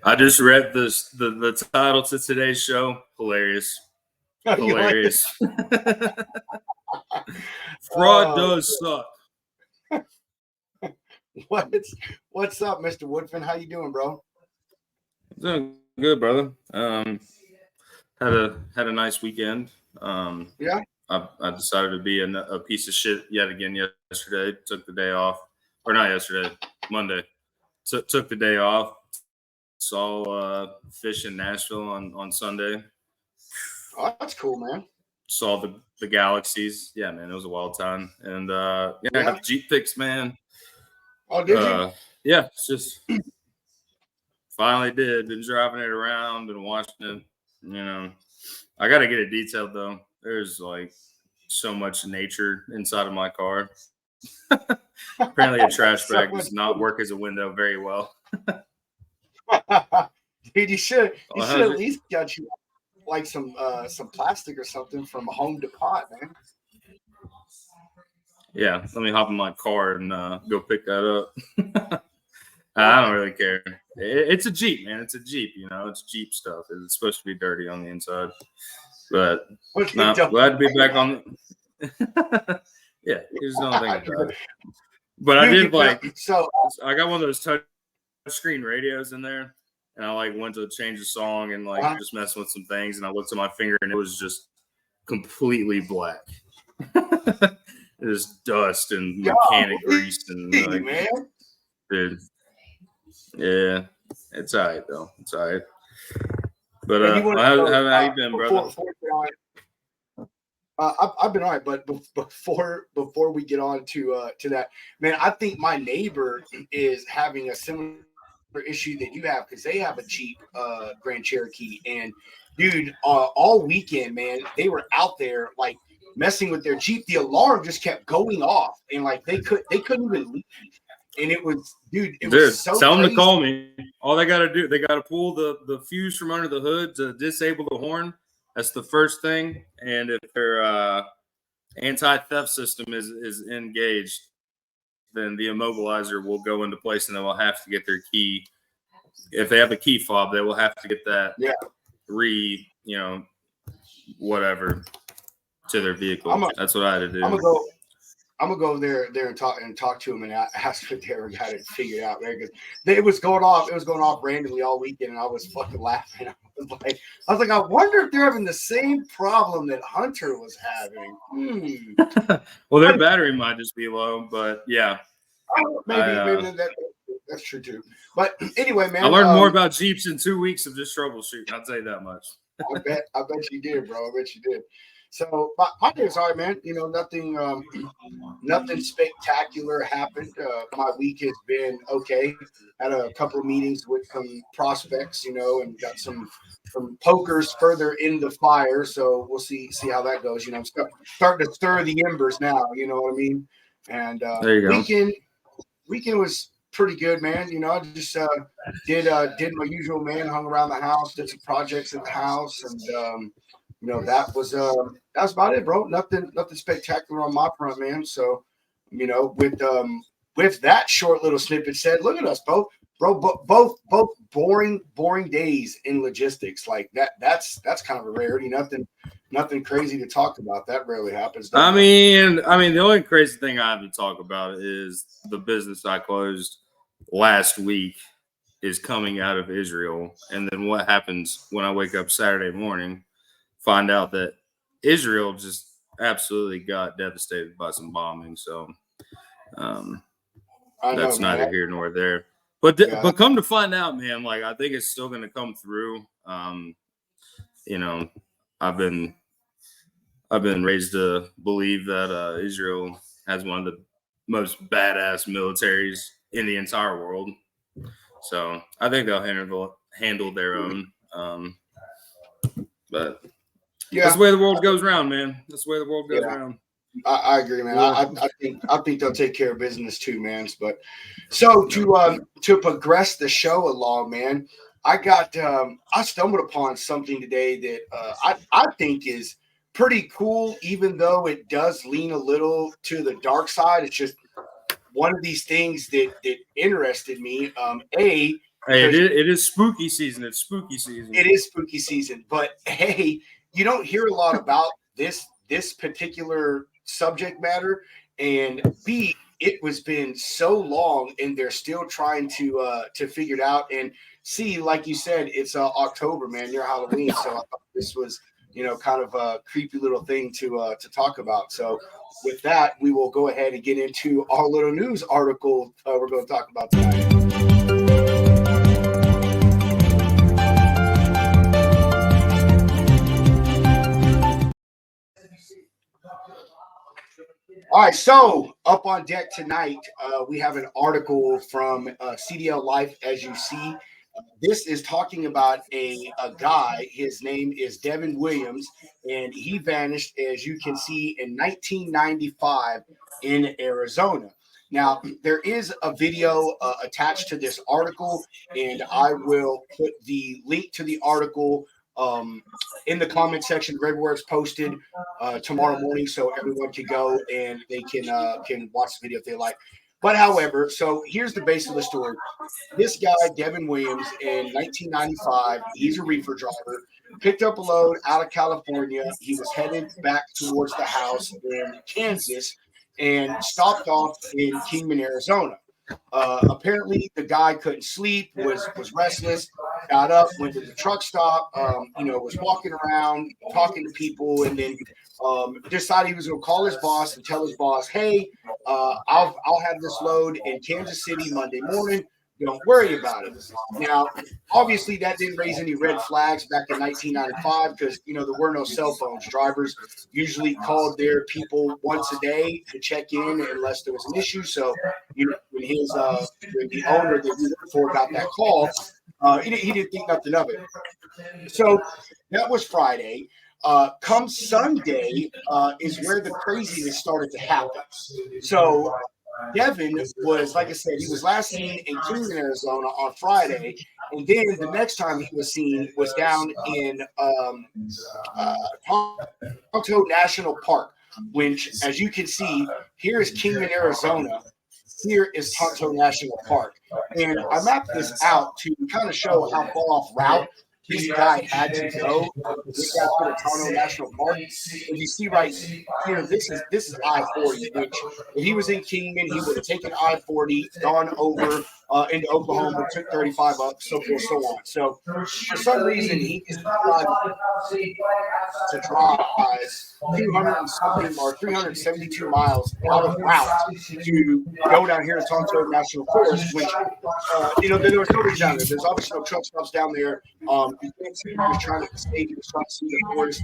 I just read the title to today's show. Hilarious. You like it? Hilarious. Fraud does suck. What's up, Mr. Woodfin? How you doing, bro? Doing good, brother. Had a nice weekend. Yeah. I decided to be a piece of shit yet again yesterday. Took the day off, or not yesterday, Monday. Took the day off. Saw fish in Nashville on Sunday. Oh, that's cool, man. Saw the galaxies. Yeah, man, it was a wild time. And I got the Jeep fixed, man. Oh, did you? Yeah, it's just finally did. Been driving it around, been watching it. You know, I got to get it detailed though. There's like so much nature inside of my car. Apparently, a trash bag does not work as a window very well. Dude, you should at least got you like some plastic or something from Home Depot, man. Yeah, let me hop in my car and go pick that up. I don't really care. It's a Jeep, man. It's a Jeep. You know, it's Jeep stuff. It's supposed to be dirty on the inside, but glad to be back on. Yeah, here's the only thing about it. But I did I got one of those touch screen radios in there, and I went to change the song and just messing with some things, and I looked at my finger and it was just completely black. It was dust and mechanic grease and man. Dude. Yeah, it's all right though. It's all right. But how you been, brother? I've been all right, but before we get on to that, man, I think my neighbor is having a similar issue that you have because they have a Jeep Grand Cherokee, and dude, all weekend, man, they were out there messing with their Jeep. The alarm just kept going off, and they couldn't even leave. And it was, dude, was so tell crazy. them to call me. All they got to do, they got to pull the fuse from under the hood to disable the horn. That's the first thing. And if their anti-theft system is engaged, then the immobilizer will go into place, and they will have to get their key. If they have a key fob, they will have to get that whatever to their vehicle. That's what I had to do. I'm gonna go there and talk to him and ask if they ever got it figured out, man. Because it was going off randomly all weekend, and I was fucking laughing. I was like, I wonder if they're having the same problem that Hunter was having. Well, their battery might just be low, but yeah, maybe that's true too. But anyway, man, I learned more about Jeeps in 2 weeks of just troubleshooting. I'll tell you that much. I bet you did, bro. I bet you did. So my day was all right, man. You know, nothing spectacular happened. My week has been okay. Had a couple of meetings with some prospects, and got some pokers further in the fire. So we'll see how that goes. I'm starting to stir the embers now. You know what I mean? And there you go. Weekend was pretty good, man. I just did my usual, man. Hung around the house, did some projects at the house, and that was about it, bro. Nothing spectacular on my front, man. So, with that short little snippet said, look at us both, bro. Both boring days in logistics. Like that's kind of a rarity. Nothing crazy to talk about. That rarely happens. I mean, the only crazy thing I have to talk about is the business I closed last week is coming out of Israel, and then what happens when I wake up Saturday morning? Find out that Israel just absolutely got devastated by some bombing. So that's neither here nor there. But come to find out, man, I think it's still going to come through. I've been raised to believe that Israel has one of the most badass militaries in the entire world. So I think they'll handle their own. But that's the way the world goes around, man. That's the way the world goes around. I agree, man. I think they'll take care of business too, man. But so to progress the show along, man, I stumbled upon something today that I think is pretty cool, even though it does lean a little to the dark side. It's just one of these things that interested me. Hey, it is spooky season. It's spooky season. It is spooky season. But hey, you don't hear a lot about this particular subject matter. And B, it was been so long, and they're still trying to figure it out. And C, like you said, it's October, man, near Halloween. So I thought this was, kind of a creepy little thing to talk about. So with that, we will go ahead and get into our little news article we're going to talk about tonight. All right, so up on deck tonight, we have an article from CDL Life, as you see. This is talking about a guy. His name is Devin Williams, and he vanished, as you can see, in 1995 in Arizona. Now, there is a video attached to this article, and I will put the link to the article in the comment section everywhere it's posted tomorrow morning, so everyone can go and they can watch the video if they like. But however, so here's the base of the story. This guy, Devin Williams, in 1995, he's a reefer driver, picked up a load out of California. He was headed back towards the house in Kansas and stopped off in Kingman, Arizona. Apparently the guy couldn't sleep, was restless, got up, went to the truck stop, was walking around, talking to people, and then decided he was going to call his boss and tell his boss, hey, I'll have this load in Kansas City Monday morning. Don't worry about it. Now, obviously, that didn't raise any red flags back in 1995 because, there were no cell phones. Drivers usually called their people once a day to check in unless there was an issue. So, when the owner that we worked for got that call, he didn't think nothing of it. So that was Friday. Come Sunday is where the craziness started to happen. So Devin was, like I said, he was last seen in Kingman, Arizona on Friday. And then the next time he was seen was down in Tonto National Park, which, as you can see, here is Kingman, Arizona. Here is Tonto National Park. And I mapped this out to kind of show how far off route this guy had to go. This guy put a Tonto National Park. And you see right here, this is I-40, which if he was in Kingman, he would have taken I-40, gone over into Oklahoma, took 35 up, so forth, so on. So for some reason, he decided to drive 200 and something or 372 miles out of route to go down here to Tonto National Forest, which, there was nobody down there. There's obviously no truck stops down there. You can't see he was trying to stay, he was trying to see the forest.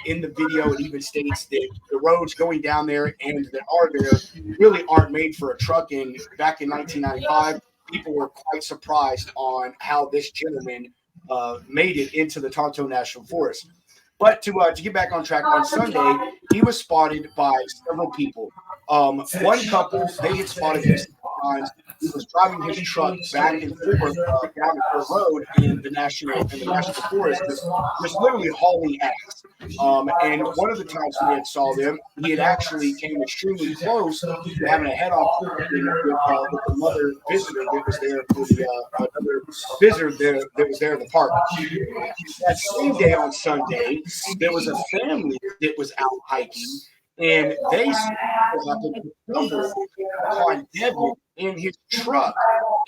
In the video, it even states that the roads going down there and that are there really aren't made for a truck. And back in 1995, people were quite surprised on how this gentleman made it into the Tonto National Forest. But to get back on track, on Sunday, he was spotted by several people. One couple, they had spotted him several times. He was driving his truck back and forth down the road in the national forest, just literally hauling ass. And one of the times we had saw them, he had actually came extremely close to having a head-on with the mother visitor that was there for another visitor that was there in the park. That same day on Sunday, there was a family that was out hiking, and they stumbled upon Devin in his truck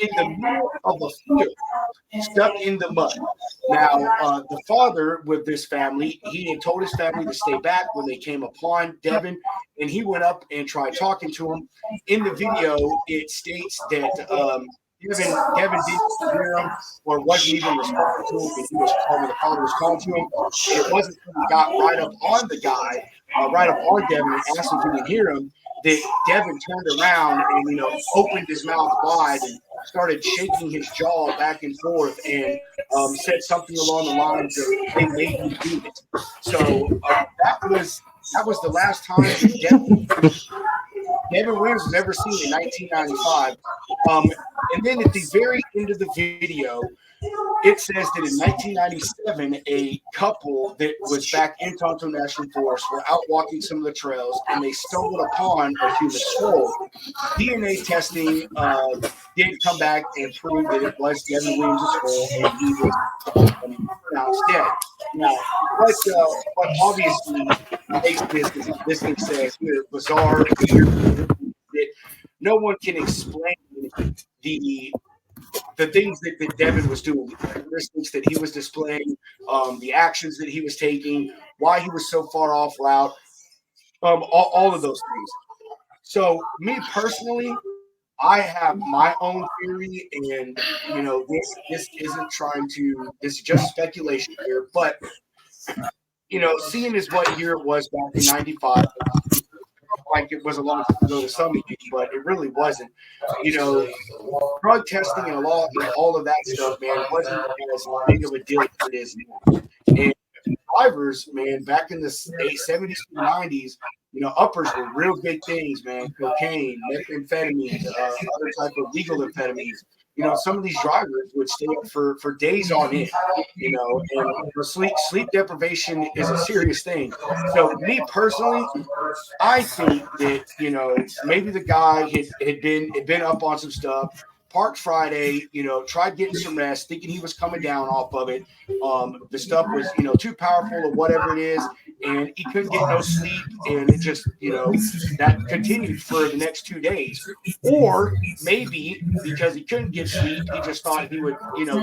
in the middle of a field, stuck in the mud. Now, the father with this family, he had told his family to stay back when they came upon Devin, and he went up and tried talking to him. In the video, it states that Devin didn't hear him or wasn't even responding to him when he was calling. The father was calling to him. It wasn't until he got right up on the guy, right up on Devin, and asked him if he could hear him, that Devin turned around and opened his mouth wide and started shaking his jaw back and forth and said something along the lines of, "They made me do it." So that was the last time Devin Williams was ever seen in 1995. And then at the very end of the video, it says that in 1997, a couple that was back in Tonto National Forest were out walking some of the trails, and they stumbled upon a human skull. DNA testing did come back and prove that it was Devin Williams' skull, and he was pronounced dead. Now, what obviously makes this thing says here bizarre, that no one can explain the things that Devin was doing, the characteristics that he was displaying, the actions that he was taking, why he was so far off route, all of those things. So, me personally, I have my own theory, and this isn't trying to. This is just speculation here, but seeing as what year it was back in '95. Like it was a long time ago to some of you, but it really wasn't. Drug testing and all of that stuff, man, wasn't as big of a deal as it is now. And drivers, man, back in the 70s and 90s, uppers were real big things, man. Cocaine, methamphetamines, other type of legal amphetamines. Some of these drivers would stay up for days on end, and sleep deprivation is a serious thing. So me personally, I think that, maybe the guy had been up on some stuff, parked Friday, tried getting some rest, thinking he was coming down off of it. The stuff was, too powerful or whatever it is, and he couldn't get no sleep, and it just, that continued for the next 2 days. Or maybe because he couldn't get sleep, he just thought he would,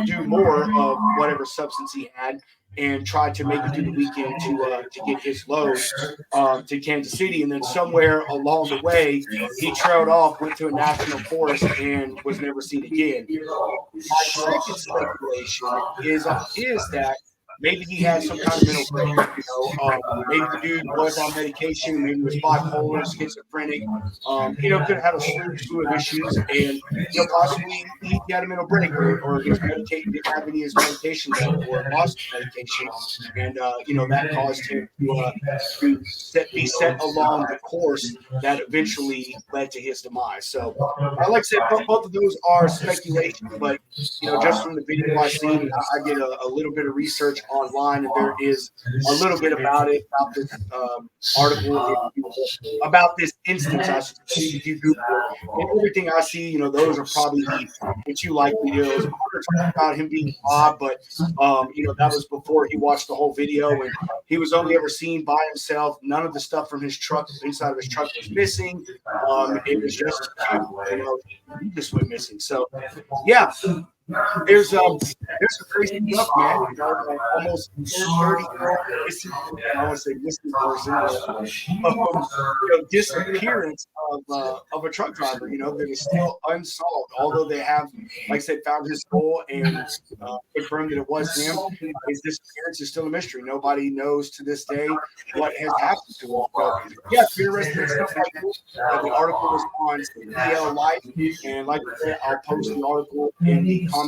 do more of whatever substance he had and tried to make it through the weekend to get his load to Kansas City. And then somewhere along the way, he trailed off, went to a national forest, and was never seen again. My second speculation is that maybe he had some kind of mental break. Maybe the dude was on medication. Maybe he was bipolar, schizophrenic. Could have had a slew of issues, and possibly he had a mental break, or his medication didn't have any of his medication left, or lost his medication, and that caused him to be set along the course that eventually led to his demise. So, like I said, both of those are speculation, but just from the video I seen, I did a little bit of research online, and there is a little bit about this article, about this instance. I should say, if you Google it, and everything I see, those are probably the two like videos. About him being robbed, but that was before he watched the whole video, and he was only ever seen by himself. None of the stuff from his truck, inside of his truck, was missing. It was just he just went missing. So yeah. There's some crazy stuff, man. Almost 30 missing, I want to say missing person, disappearance of a truck driver, that is still unsolved. Although they have, like I said, found his skull and confirmed that it was him. His disappearance is still a mystery. Nobody knows to this day what has happened to him. So, yeah, it's interesting stuff like this. The article was on CDL Life, and like I said, I'll post the article in the comments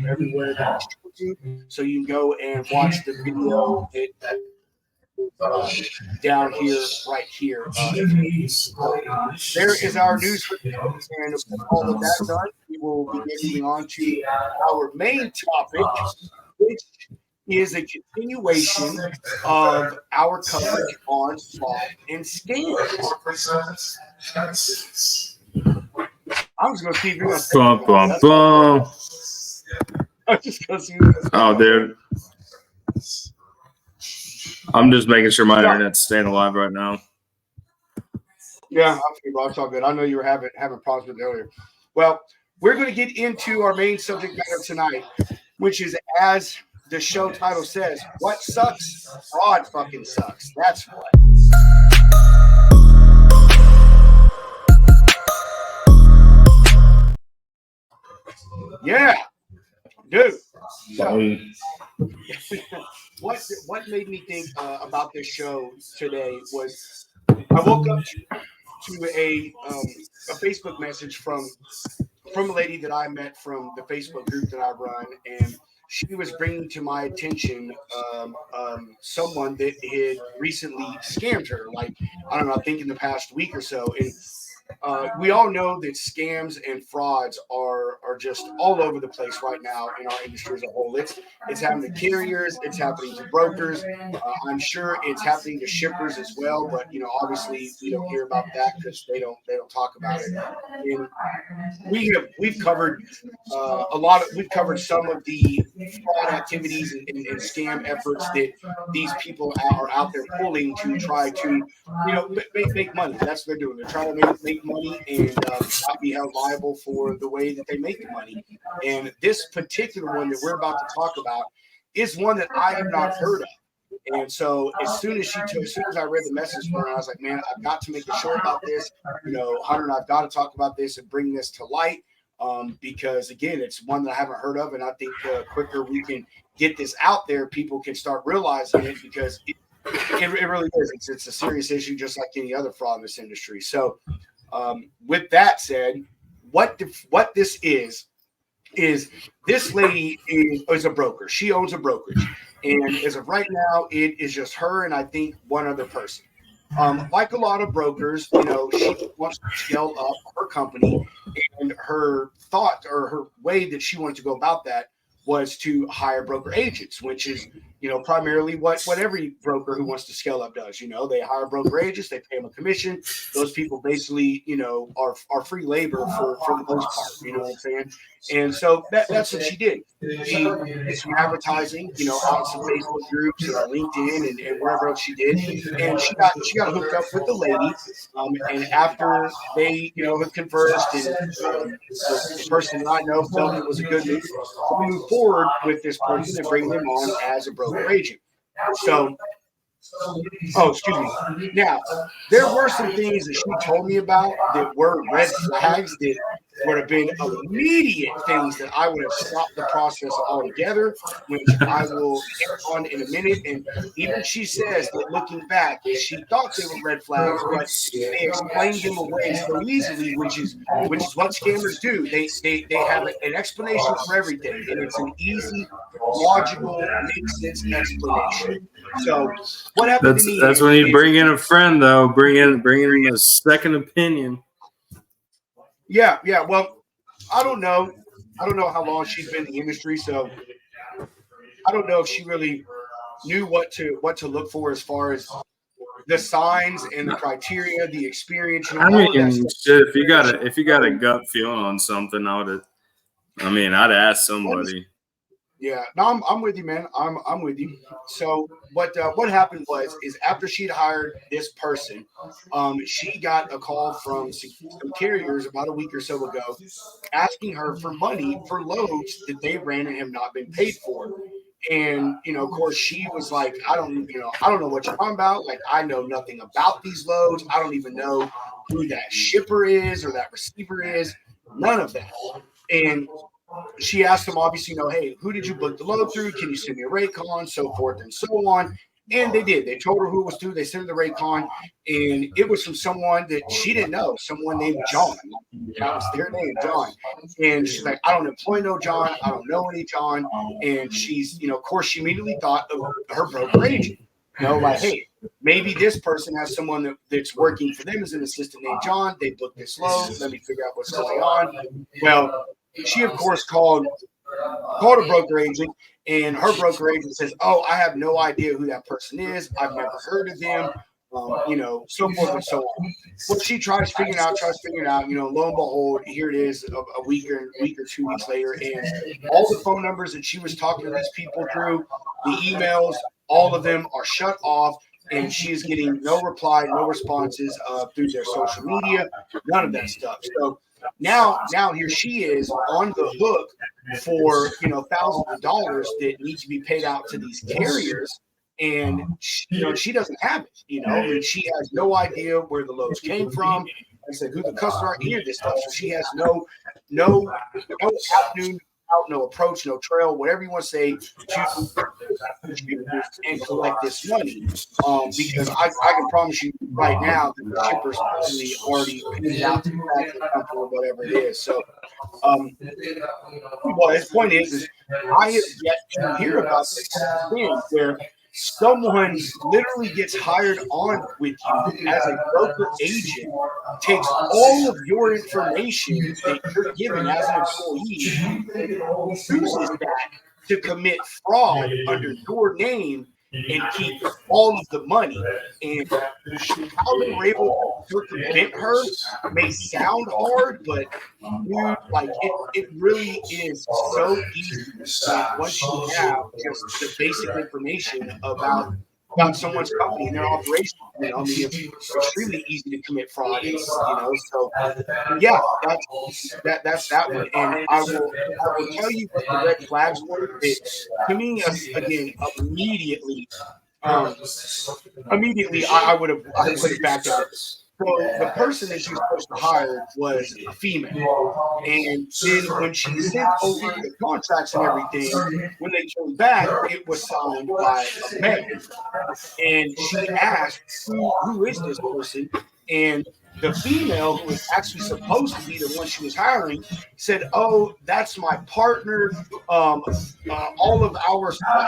everywhere that so you can go and watch the video down here, right here. There is our news for today, and with all of that done, we will be moving on to our main topic, which is a continuation of our coverage on fraud and scams. I'm just gonna keep doing. Bum, bum, bum. I'm just gonna see. Oh, dude. I'm just making sure my internet's staying alive right now. Yeah, I'm sorry, bro. It's all good. I know you were having problems with it earlier. Well, we're going to get into our main subject matter tonight, which is, as the show title says, what sucks? Fraud fucking sucks. That's what. Yeah, dude. So, what made me think about this show today was I woke up to a Facebook message from a lady that I met from the Facebook group that I run, and she was bringing to my attention someone that had recently scammed her. Like, I don't know, I think in the past week or so. And we all know that scams and frauds are just all over the place right now in our industry as a whole. It's happening to carriers, it's happening to brokers. I'm sure it's happening to shippers as well, but obviously we don't hear about that because they don't talk about it. And we've covered we've covered some of the fraud activities and scam efforts that these people are out there pulling to try to make money. That's what they're doing. They're trying to make money and not be held liable for the way that they make the money. And this particular one that we're about to talk about is one that I have not heard of. And so as soon as I read the message from her, I was like, man, I've got to make a show about this. Hunter and I've got to talk about this and bring this to light because, again, it's one that I haven't heard of. And I think the quicker we can get this out there, people can start realizing it because it really is. It's a serious issue, just like any other fraud in this industry. So with that said, what this is this lady is a broker. She owns a brokerage. And as of right now, it is just her and I think one other person. Like a lot of brokers, she wants to scale up her company, and her thought or her way that she wanted to go about that was to hire broker agents, which is, primarily what every broker who wants to scale up does. They hire broker agents, they pay them a commission. Those people basically, are free labor for the most part. You know what I'm saying? And so that's what she did. She did some advertising, on some Facebook groups and on LinkedIn and wherever else she did. And she got hooked up with the lady. And after they, had conversed and the person that I know felt it was a good move, we moved forward with this person and bring them on as a broker agent. So, excuse me. Now, there were some things that she told me about that were red flags that would have been immediate things that I would have stopped the process altogether, which I will get on in a minute. And even she says that looking back, she thought they were red flags, but they explained them away so easily, which is what scammers do. They have an explanation for everything, and it's an easy, logical, makes sense explanation. So what happened to me? That's when you bring in a friend, though. Bring in a second opinion. Yeah. Well, I don't know how long she's been in the industry, so I don't know if she really knew what to look for as far as the signs and the criteria, the experience. If you got a gut feeling on something, I'd ask somebody. Yeah, no, I'm with you, man. I'm with you. So what happened is after she'd hired this person, she got a call from some carriers about a week or so ago, asking her for money for loads that they ran and have not been paid for. And of course, she was like, I don't know what you're talking about. Like, I know nothing about these loads. I don't even know who that shipper is or that receiver is. None of that. And she asked them, obviously, hey, who did you book the load through? Can you send me a Raycon? So forth and so on. And they did. They told her who it was through. They sent her the Raycon, and it was from someone that she didn't know, someone named John. That was their name, John. And she's like, I don't employ no John. I don't know any John. And she's, of course, she immediately thought of her broker agent. Like, hey, maybe this person has someone that's working for them as an assistant named John. They booked this load. Let me figure out what's going on. Well, she, of course, called a broker agent, and her broker agent says, oh, I have no idea who that person is. I've never heard of them, so forth and so on. Well, she tries figuring out, lo and behold, here it is a week or 2 weeks later, and all the phone numbers that she was talking to these people through, the emails, all of them are shut off. And she is getting no reply, no responses through their social media, none of that stuff. So now here she is on the hook for thousands of dollars that need to be paid out to these carriers, and she doesn't have it. She has no idea where the loads came from. I said who the customer, any of this stuff. So she has no avenue, no approach, no trail, whatever you want to say, to and collect this money. Because I can promise you right now that the shippers probably already paid it out to the company or whatever it is. So, his point is I have yet to hear about this thing where someone literally gets hired on with you as a broker agent, takes all of your information that you're given as an employee, and uses that to commit fraud under your name and keep all of the money. And how they were able to circumvent her may sound hard, but dude, like it really is so easy. And once you have just the basic information about someone's company and their operation, you know, I mean, it's extremely easy to commit fraud. It's, you know, so yeah, that's that one. And I will tell you what the red flags were. That to me, again, immediately, I would have backed out. So the person that she was supposed to hire was a female, and then when she sent over the contracts and everything, when they came back, it was signed by a male. And she asked, "Who is this person?" And the female, who was actually supposed to be the one she was hiring, said, "Oh, that's my partner. All of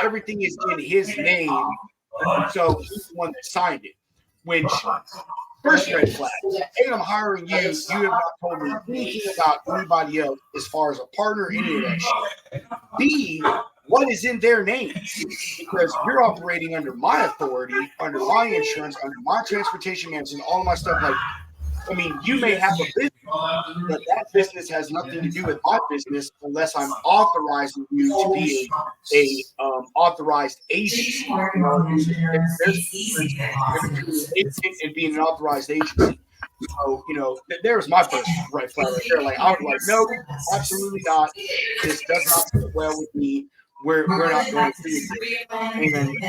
everything is in his name, so he's the one that signed it." Which, first red flag: A, I'm hiring you. You have not told me anything about anybody else as far as a partner, any of that shit. B, what is in their names? Because you're operating under my authority, under my insurance, under my transportation management, all of my stuff. Like, I mean, you may have a business, but that business has nothing to do with my business unless I'm authorizing you to be a authorized agency. There's agent and being an authorized agency. So, you know, there's my first red flag right there. Like, I was like, no, absolutely not. This does not sit well with me. We're not going to do it. And, you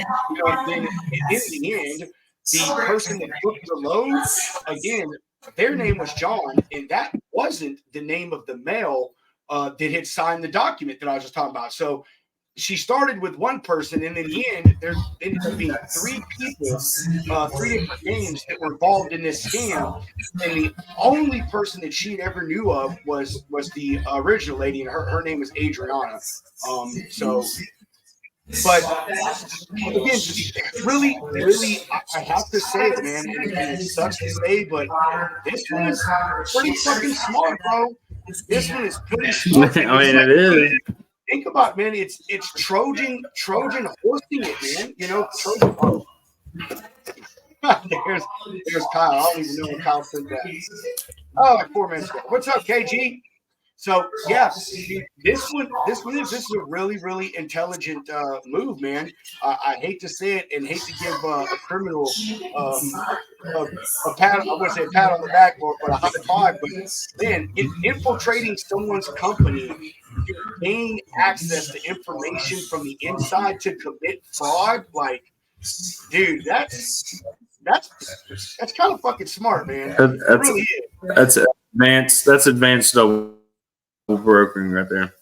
know, then in the end, the person that booked the load, again, their name was John, and that wasn't the name of the male that had signed the document that I was just talking about. So she started with one person, and in the end, there ended up being three people, three different names that were involved in this scam. And the only person that she ever knew of was the original lady, and her name was Adriana. But again, really, I have to say it, man, and it sucks to say, but this one is pretty fucking smart, bro. This one is pretty smart. I mean, it is. Think about it, man. It's Trojan horsing it, man. You know, Trojan horse. there's Kyle. I don't even know when Kyle said that. Oh, like 4 minutes ago. What's up, KG? So yeah, this is a really, really intelligent move, man. I hate to say it and hate to give a criminal a pat. I wouldn't say a pat on the back, but a high five. But man, infiltrating someone's company, gain access to information from the inside to commit fraud, like, dude, that's kind of fucking smart, man. It really is. That's advanced double brokering right there.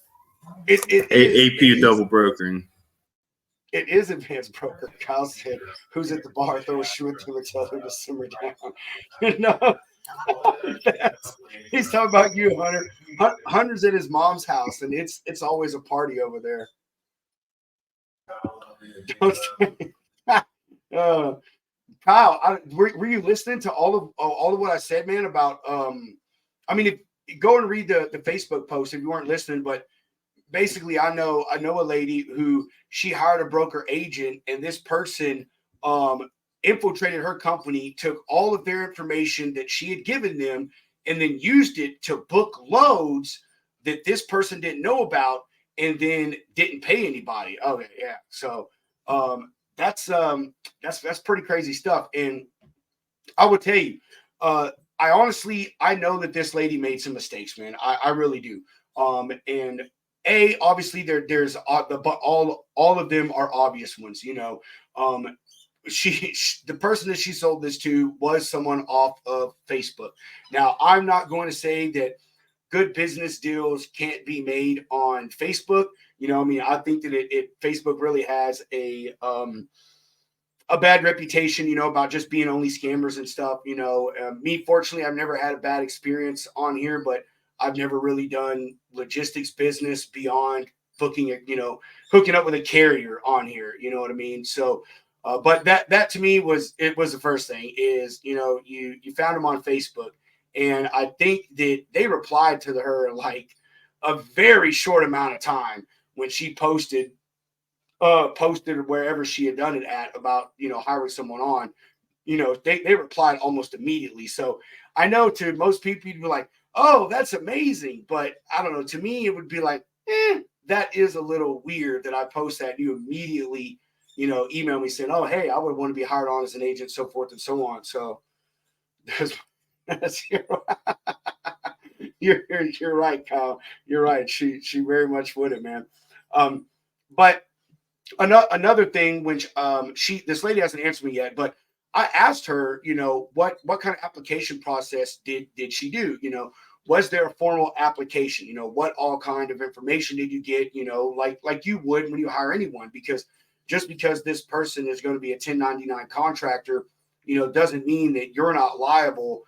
AP double brokering. It is advanced broker. Kyle said, "Who's at the bar? Throw a shoe into and tell them to simmer down." You know, he's talking about you, Hunter. Hunter's at his mom's house, and it's always a party over there. Kyle, were you listening to all of what I said, man? About I mean, go and read the Facebook post if you weren't listening. But basically, I know a lady who she hired a broker agent, and this person infiltrated her company, took all of their information that she had given them, and then used it to book loads that this person didn't know about, and then didn't pay anybody. Okay, yeah. So that's pretty crazy stuff. And I would tell you, I know that this lady made some mistakes, man. I really do. And obviously there's all of them are obvious ones, you know. The person that she sold this to was someone off of Facebook. Now, I'm not going to say that good business deals can't be made on Facebook. You know, I mean, I think that Facebook really has a bad reputation, you know, about just being only scammers and stuff. You know, me, fortunately, I've never had a bad experience on here, but I've never really done logistics business beyond hooking up with a carrier on here. You know what I mean? So But that to me was the first thing is, you found him on Facebook, and I think that they replied to her in like a very short amount of time when she posted wherever she had done it at about, hiring someone on. They replied almost immediately. So I know to most people you'd be like, oh, that's amazing. But I don't know. To me, it would be like, that is a little weird that I post that. You immediately, email me saying, oh, hey, I would want to be hired on as an agent, so forth and so on. So that's you're right, Kyle. You're right. She very much would have, man. But another thing, which this lady hasn't answered me yet, but I asked her, what kind of application process did she do? Was there a formal application? What all kind of information did you get? Like you would when you hire anyone, because just because this person is going to be a 1099 contractor, doesn't mean that you're not liable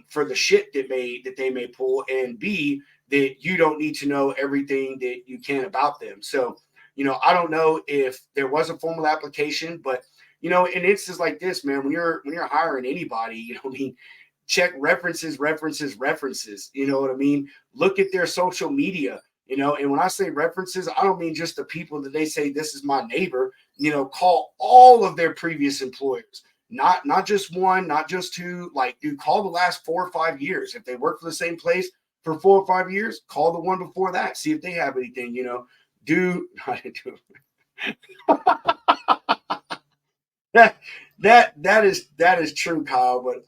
for the shit that they may pull, and B, that you don't need to know everything that you can about them. So, I don't know if there was a formal application, but in instances like this, man, when you're hiring anybody, check references. You know what I mean? Look at their social media. And when I say references, I don't mean just the people that they say this is my neighbor. Call all of their previous employers, not just one, not just two. Like, dude, call the last 4 or 5 years. If they work for the same place for 4 or 5 years, call the one before that. See if they have anything. That is true, Kyle. But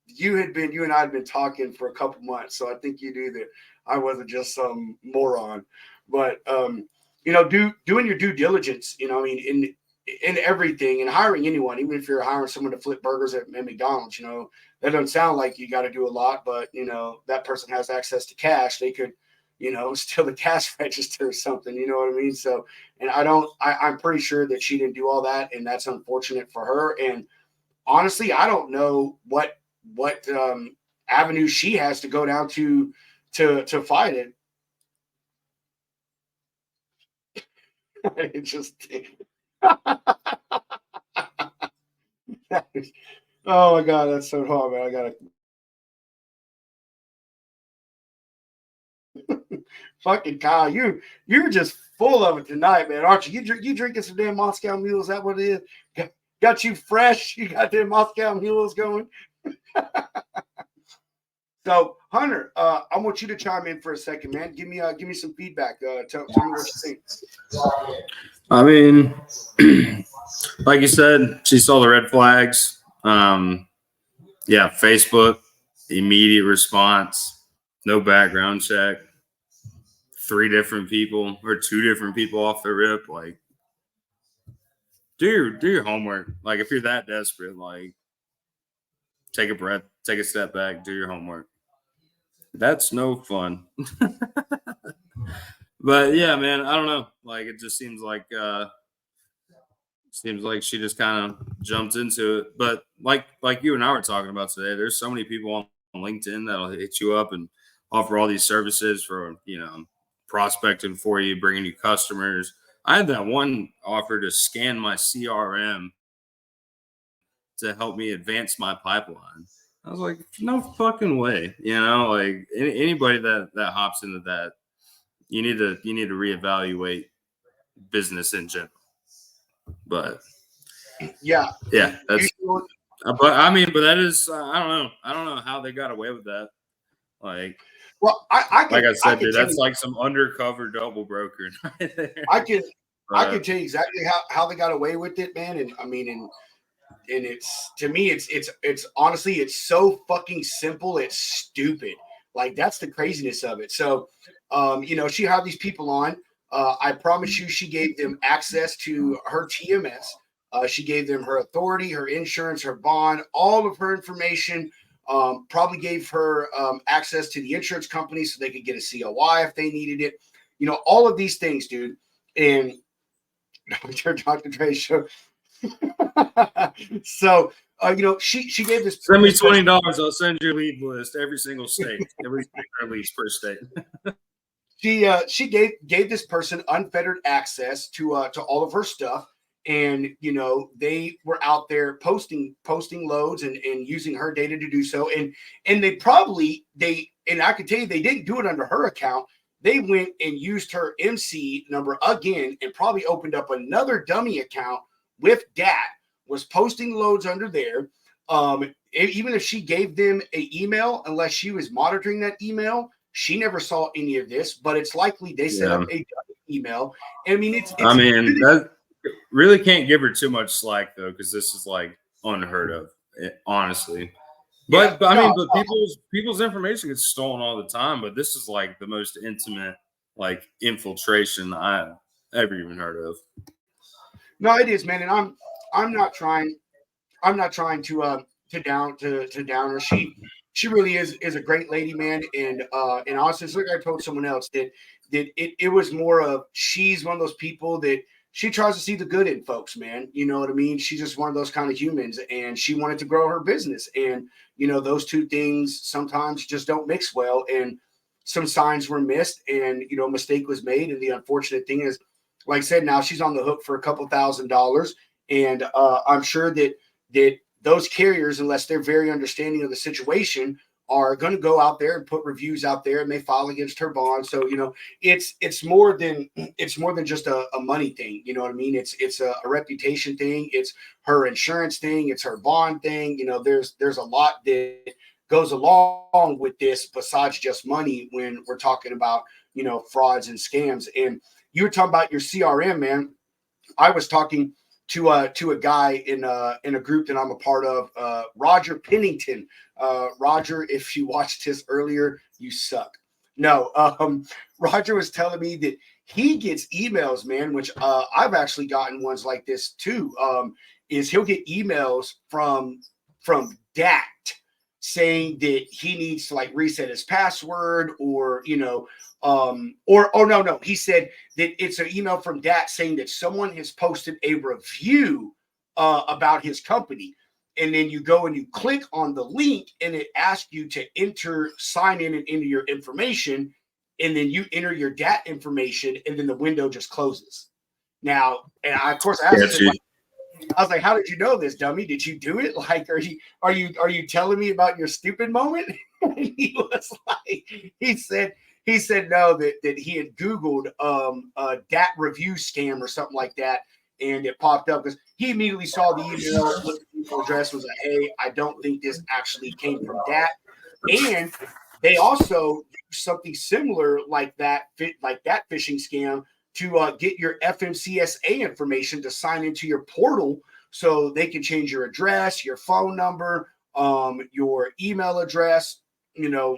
you and I had been talking for a couple months, so I think you knew that I wasn't just some moron. But doing your due diligence, in everything, and hiring anyone, even if you're hiring someone to flip burgers at McDonald's, that doesn't sound like you got to do a lot, but that person has access to cash. They could, steal the cash register or something, you know what I mean? So, and I'm pretty sure that she didn't do all that, and that's unfortunate for her. And honestly, I don't know what avenue she has to go down to fight it. It just oh my God, that's so hard, man. I gotta fucking Kyle, you're just full of it tonight, man, aren't you? You drinking some damn Moscow Mule? Is that what it is? Got you fresh? You got them Moscow Mules going? So, Hunter, I want you to chime in for a second, man. Give me some feedback. Tell me what you think. I mean, like you said, she saw the red flags. Yeah, Facebook, immediate response, no background check, 3 different people or 2 different people off the rip. Like, do your homework. Like, if you're that desperate, like, take a breath, take a step back, do your homework. That's no fun. But yeah, man, I don't know. Like, it just seems like she just kind of jumped into it. But like you and I were talking about today, there's so many people on LinkedIn that'll hit you up and offer all these services for, prospecting for you, bringing you customers. I had that one offer to scan my CRM to help me advance my pipeline. I was like, no fucking way. Like anybody that hops into that, you need to reevaluate business in general. But yeah, that's. But I mean, but that is, I don't know how they got away with that. Like, well, like I said, dude, that's like some undercover double broker. I can tell you exactly how they got away with it, man. And I mean, and it's, to me, it's honestly, it's so fucking simple. It's stupid. Like, that's the craziness of it. So, she had these people on. I promise you, she gave them access to her TMS. She gave them her authority, her insurance, her bond, all of her information. Probably gave her access to the insurance company so they could get a COI if they needed it. All of these things, dude. And Dr. Dre show. So, she gave this. Send me $20. I'll send you a lead list every single state, every least per state. She gave this person unfettered access to all of her stuff, And, you know, they were out there posting loads and using her data to do so. And and I can tell you, they didn't do it under her account. They went and used her MC number again and probably opened up another dummy account with DAT, was posting loads under there. Even if she gave them an email, unless she was monitoring that email, she never saw any of this. But it's likely they set up a email. I mean, that really can't give her too much slack though, because this is like unheard of, honestly. But people's information gets stolen all the time. But this is like the most intimate like infiltration I ever even heard of. No, it is, man, and I'm not trying to down her. She really is a great lady, man, and honestly, it's like I told someone else that it was more of, she's one of those people that she tries to see the good in folks, man. You know what I mean? She's just one of those kind of humans, and she wanted to grow her business. And, you know, those two things sometimes just don't mix well. And some signs were missed, and, you know, a mistake was made. And the unfortunate thing is, like I said, now she's on the hook for a couple $1,000. And I'm sure that those carriers, unless they're very understanding of the situation, are going to go out there and put reviews out there, and they file against her bond. So, you know, it's more than just a money thing. You know what I mean? It's a reputation thing. It's her insurance thing. It's her bond thing. You know, there's a lot that goes along with this besides just money when we're talking about, you know, frauds and scams. And you were talking about your CRM, man. I was talking to a guy in a group that I'm a part of, Roger Pennington. Roger, if you watched this earlier, you suck. No, Roger was telling me that he gets emails, man, which I've actually gotten ones like this too. Is he'll get emails from DAT saying that he needs to like reset his password, or, you know, no, he said that it's an email from DAT saying that someone has posted a review about his company. And then you go and you click on the link, and it asks you to sign in and enter your information. And then you enter your DAT information, and then the window just closes. Now, and of course, I asked him, I was like, "How did you know this, dummy? Did you do it? Like, are you telling me about your stupid moment?" He was like, he said no, that he had Googled a DAT review scam or something like that, and it popped up because he immediately saw the email. Looked at the email address, was like, "Hey, I don't think this actually came from DAT." And they also do something similar like that phishing scam to get your FMCSA information to sign into your portal, so they can change your address, your phone number, your email address, you know,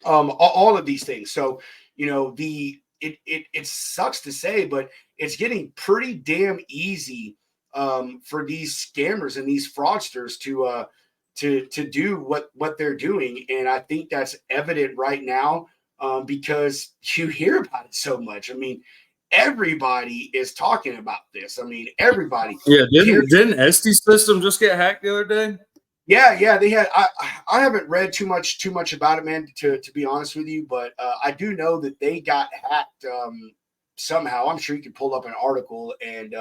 all of these things. So, you know, it sucks to say, but it's getting pretty damn easy for these scammers and these fraudsters to do what they're doing. And I think that's evident right now because you hear about it so much. I mean, everybody is talking about this. I mean, everybody. Yeah, didn't Esty System just get hacked the other day? Yeah, they had. I haven't read too much about it, man, to be honest with you, but I do know that they got hacked somehow. I'm sure you could pull up an article and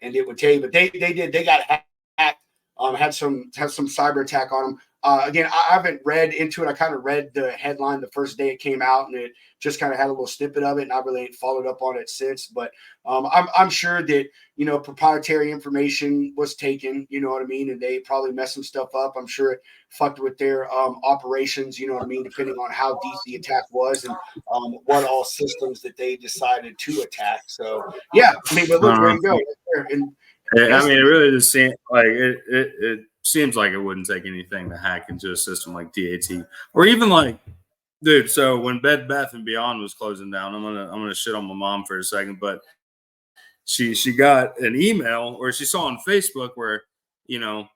it would tell you, but they did. They got hacked. Had some cyber attack on them. Again, I haven't read into it. I kind of read the headline the first day it came out, and it just kind of had a little snippet of it, and I really ain't followed up on it since. But I'm sure that, you know, proprietary information was taken, you know what I mean, and they probably messed some stuff up. I'm sure it fucked with their operations, you know what I mean, depending on how deep the attack was and what all systems that they decided to attack. So yeah, I mean, but look, there you go. And I mean, it really just seems like it seems like it wouldn't take anything to hack into a system like DAT, or even like, dude. So when Bed Bath and Beyond was closing down, I'm gonna shit on my mom for a second, but she got an email, or she saw on Facebook where, you know,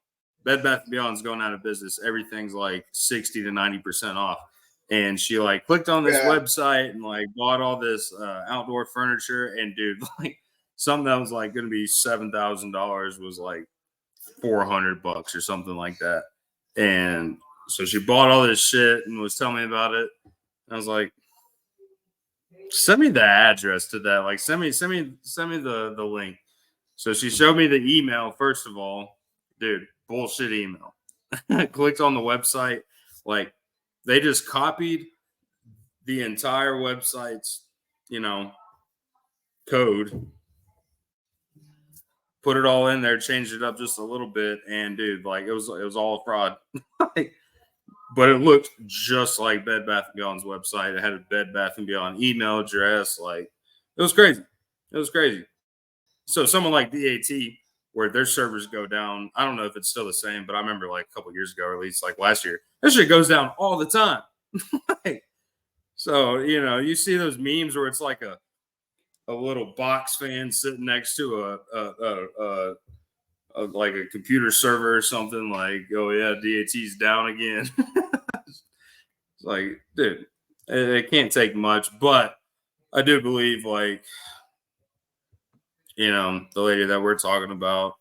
Bed Bath and Beyond's going out of business. Everything's like 60 to 90% off, and she like clicked on this website and like bought all this outdoor furniture, and dude, like, something that was like going to be $7,000 was like $400 or something like that. And so she bought all this shit and was telling me about it. I was like, send me the address to that. Like, send me the link So she showed me the email, first of all. Dude, bullshit email. Clicked on the website. Like, they just copied the entire website's, code, put it all in there, changed it up just a little bit, and dude, like it was all a fraud. But it looked just like Bed Bath & Beyond's website. It had a Bed Bath & Beyond email address. Like, it was crazy. It was crazy. So someone like DAT, where their servers go down, I don't know if it's still the same, but I remember like a couple years ago, or at least like last year, this shit goes down all the time. So, you see those memes where it's like a little box fan sitting next to like a computer server or something, like, oh yeah, DAT's down again. It's like, dude, it can't take much, but I do believe, like, the lady that we're talking about,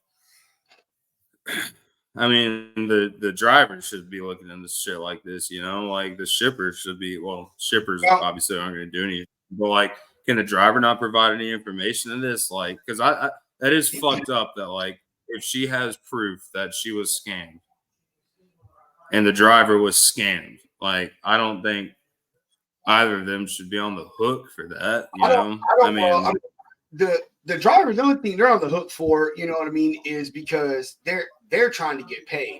I mean, the driver should be looking into shit like this, like the shippers should be, well, shippers obviously aren't going to do anything, but like, can the driver not provide any information in this? Like, because I that is fucked up that, like, if she has proof that she was scammed and the driver was scammed, like, I don't think either of them should be on the hook for that. The driver, the only thing they're on the hook for, you know what I mean, is because they're trying to get paid.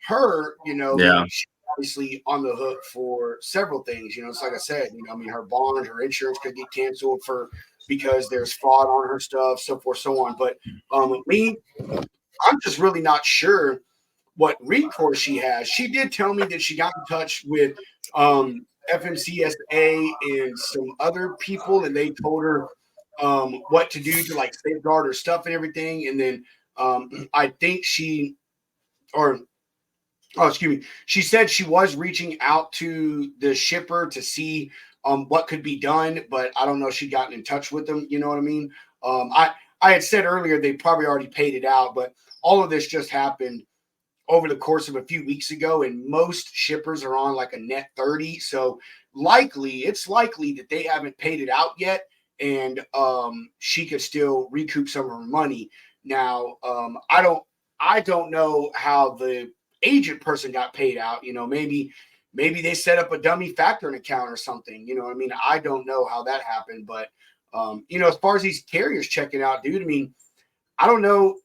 Her, she's obviously on the hook for several things. It's like I said, her bond, her insurance could get canceled because there's fraud on her stuff, so forth, so on. But me, I'm just really not sure what recourse she has. She did tell me that she got in touch with FMCSA and some other people, and they told her what to do to like safeguard her stuff and everything. And then I think she said she was reaching out to the shipper to see what could be done, but I don't know if she'd gotten in touch with them. You know what I mean? I had said earlier they probably already paid it out, but all of this just happened over the course of a few weeks ago, and most shippers are on like a net 30. So it's likely that they haven't paid it out yet, and she could still recoup some of her money. Now, I don't know how the agent person got paid out. Maybe they set up a dummy factoring account or something. You know what I mean? I don't know how that happened, but as far as these carriers checking out, dude, I mean, I don't know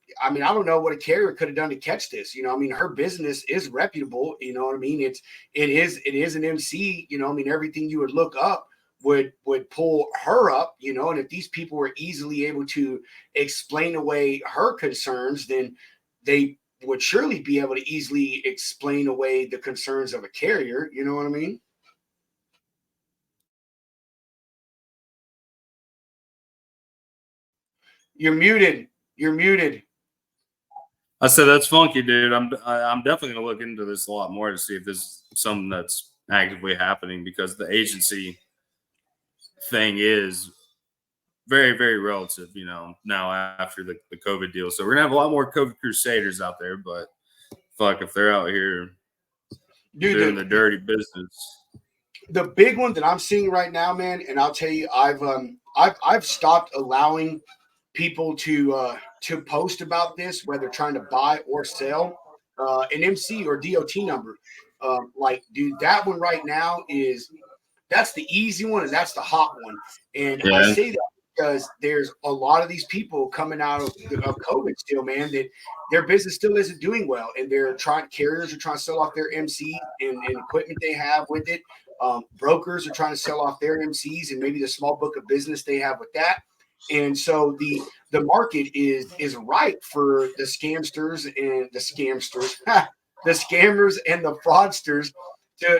what a carrier could have done to catch this. Her business is reputable. You know what I mean? It is an MC. Everything you would look up would pull her up. And if these people were easily able to explain away her concerns, then they would surely be able to easily explain away the concerns of a carrier. You know what I mean? You're muted. You're muted. I said, that's funky, dude. I'm definitely gonna look into this a lot more to see if this is something that's actively happening, because the agency thing is very, very relative, now after the COVID deal. So we're gonna have a lot more COVID crusaders out there, but fuck if they're out here doing the dirty business. The big one that I'm seeing right now, man, and I'll tell you, I've stopped allowing people to post about this, whether trying to buy or sell an MC or DOT number. Dude, that one right now that's the easy one, and that's the hot one. And yeah. I say that because there's a lot of these people coming out of COVID still, man, that their business still isn't doing well, and carriers are trying to sell off their MC and equipment they have with it. Brokers are trying to sell off their MCs and maybe the small book of business they have with that. And so the market is ripe for the scamsters and the scammers and the fraudsters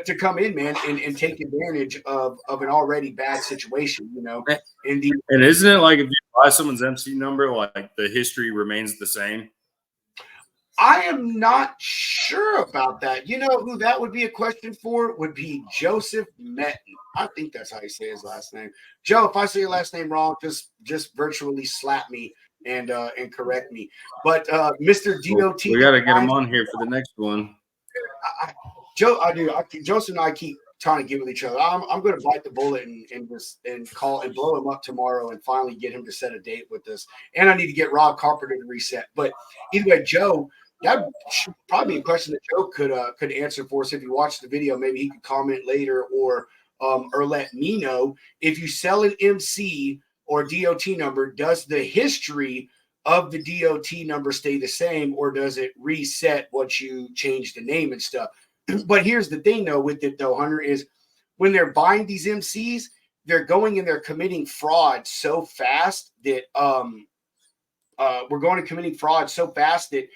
to come in, man, and take advantage of an already bad situation, And isn't it like if you buy someone's MC number, like the history remains the same? I am not sure about that. You know who that would be a question for? Would be Joseph Metten. I think that's how you say his last name. Joe, if I say your last name wrong, just virtually slap me and correct me. But Mr. DOT, we got to get him on here for the next one. Joe, I do. Joseph and I keep trying to get with each other. I'm going to bite the bullet and call and blow him up tomorrow and finally get him to set a date with us. And I need to get Rob Carpenter to reset. But either way, Joe, that should probably be a question that Joe could answer for us if you watched the video. Maybe he could comment later or let me know. If you sell an MC or DOT number, does the history of the DOT number stay the same, or does it reset once you change the name and stuff? But here's the thing, though, with it, though, Hunter, is when they're buying these MCs, they're going and they're committing fraud so fast that we're going to committing fraud so fast that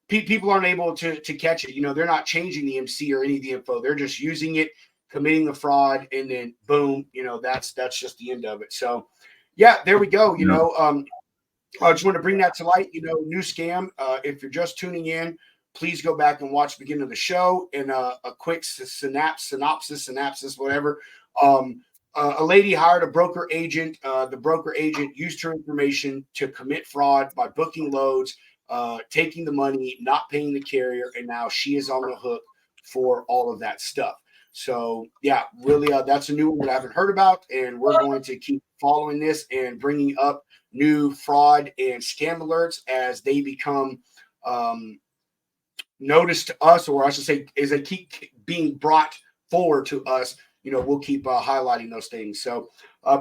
people aren't able to catch it. You know, they're not changing the MC or any of the info. They're just using it, committing the fraud, and then boom, you know, that's just the end of it. So, yeah, there we go. You know, I just want to bring that to light. You know, new scam. If you're just tuning in, please go back and watch the beginning of the show and a quick synopsis, whatever. A lady hired a broker agent. The broker agent used her information to commit fraud by booking loads, taking the money, not paying the carrier, and now she is on the hook for all of that stuff. So, yeah, really, that's a new one that I haven't heard about, and we're going to keep following this and bringing up new fraud and scam alerts as they become noticed to us, or I should say, as they keep being brought forward to us. You know, we'll keep highlighting those things. So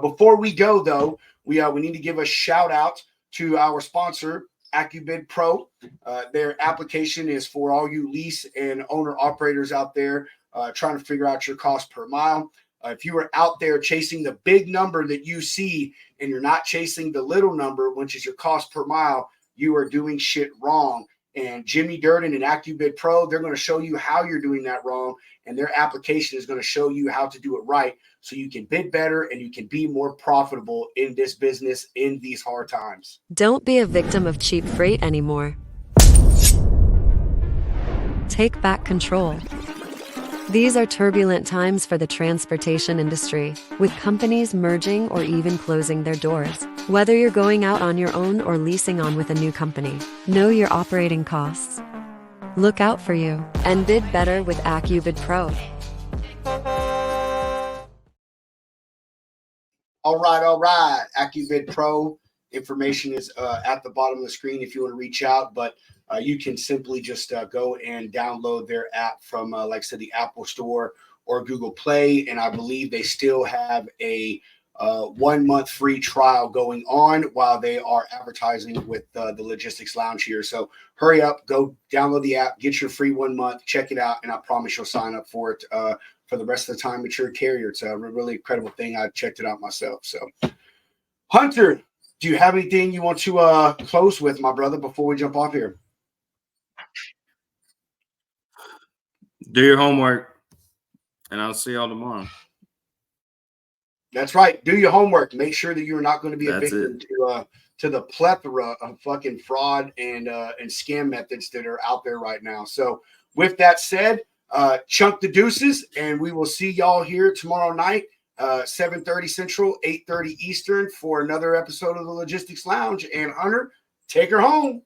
before we go, though, we need to give a shout out to our sponsor, AccuBid Pro. Their application is for all you lease and owner operators out there trying to figure out your cost per mile. If you are out there chasing the big number that you see and you're not chasing the little number, which is your cost per mile, you are doing shit wrong. And Jimmy Durden and AccuBid Pro, they're going to show you how you're doing that wrong. And their application is going to show you how to do it right so you can bid better and you can be more profitable in this business in these hard times. Don't be a victim of cheap freight anymore. Take back control. These are turbulent times for the transportation industry, with companies merging or even closing their doors. Whether you're going out on your own or leasing on with a new company, know your operating costs. Look out for you and bid better with AccuBid Pro. All right. AccuBid Pro information is at the bottom of the screen if you want to reach out, but you can simply just go and download their app from, like I said, the Apple Store or Google Play. And I believe they still have a 1 month free trial going on while they are advertising with the Logistics Lounge here. So hurry up, go download the app, get your free 1 month, check it out, and I promise you'll sign up for it for the rest of the time at your carrier. It's a really incredible thing. I checked it out myself. So, Hunter, do you have anything you want to close with, my brother, before we jump off here? Do your homework, and I'll see y'all tomorrow. That's right. Do your homework. Make sure that you're not going to be a victim to the plethora of fucking fraud and scam methods that are out there right now. So with that said, chunk the deuces, and we will see y'all here tomorrow night, 7:30 Central, 8:30 Eastern for another episode of the Logistics Lounge. And Hunter, take her home.